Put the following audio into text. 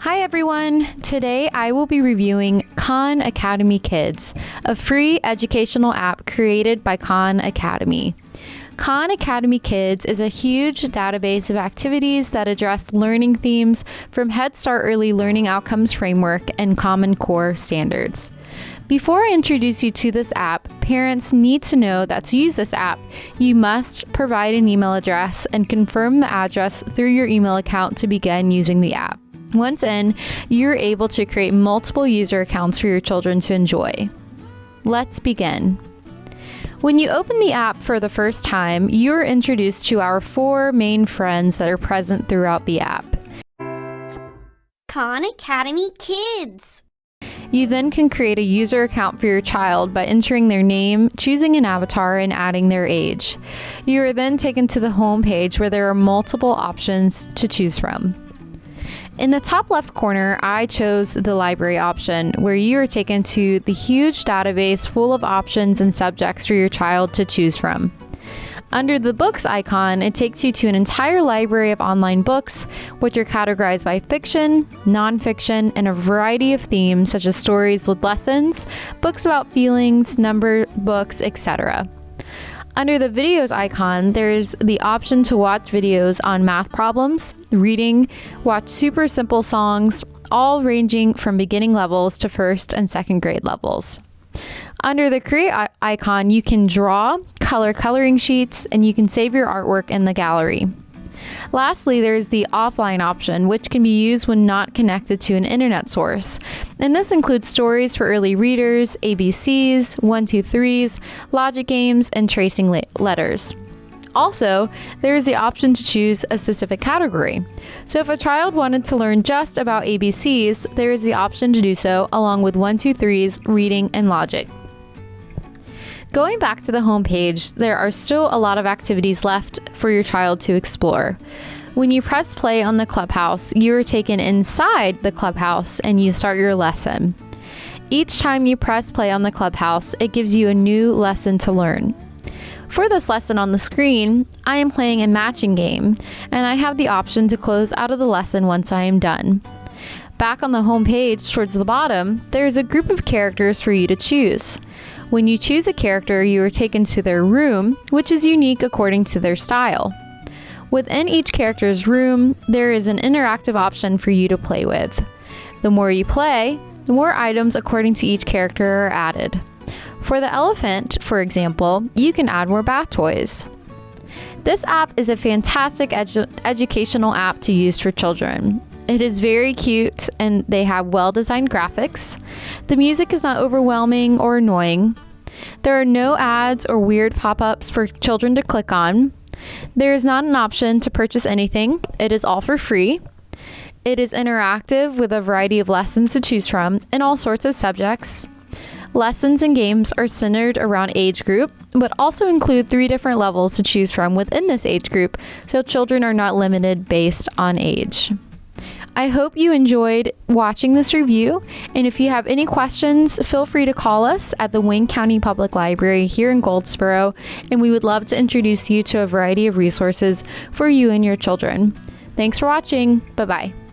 Hi everyone! Today I will be reviewing Khan Academy Kids, a free educational app created by Khan Academy. Khan Academy Kids is a huge database of activities that address learning themes from Head Start Early Learning Outcomes Framework and Common Core standards. Before I introduce you to this app, parents need to know that to use this app, you must provide an email address and confirm the address through your email account to begin using the app. Once in, you're able to create multiple user accounts for your children to enjoy. Let's begin. When you open the app for the first time, you're introduced to our 4 main friends that are present throughout the app. Khan Academy Kids. You then can create a user account for your child by entering their name, choosing an avatar, and adding their age. You are then taken to the home page where there are multiple options to choose from. In the top left corner, I chose the library option, where you are taken to the huge database full of options and subjects for your child to choose from. Under the books icon, it takes you to an entire library of online books, which are categorized by fiction, nonfiction, and a variety of themes such as stories with lessons, books about feelings, number books, etc. Under the videos icon, there's the option to watch videos on math problems, reading, watch super simple songs, all ranging from beginning levels to first and second grade levels. Under the create icon, you can draw, color coloring sheets, and you can save your artwork in the gallery. Lastly, there's the offline option, which can be used when not connected to an internet source. And this includes stories for early readers, ABCs, 1, 2, 3s, logic games, and tracing letters. Also, there is the option to choose a specific category. So if a child wanted to learn just about ABCs, there is the option to do so along with 1, 2, 3s, reading, and logic. Going back to the home page, there are still a lot of activities left for your child to explore. When you press play on the clubhouse, you are taken inside the clubhouse and you start your lesson. Each time you press play on the clubhouse, it gives you a new lesson to learn. For this lesson on the screen, I am playing a matching game, and I have the option to close out of the lesson once I am done. Back on the home page towards the bottom, there is a group of characters for you to choose. When you choose a character, you are taken to their room, which is unique according to their style. Within each character's room, there is an interactive option for you to play with. The more you play, the more items according to each character are added. For the elephant, for example, you can add more bath toys. This app is a fantastic educational app to use for children. It is very cute and they have well-designed graphics. The music is not overwhelming or annoying. There are no ads or weird pop-ups for children to click on. There is not an option to purchase anything. It is all for free. It is interactive with a variety of lessons to choose from and all sorts of subjects. Lessons and games are centered around age group, but also include 3 different levels to choose from within this age group, so children are not limited based on age. I hope you enjoyed watching this review, and if you have any questions, feel free to call us at the Wayne County Public Library here in Goldsboro, and we would love to introduce you to a variety of resources for you and your children. Thanks for watching. Bye-bye.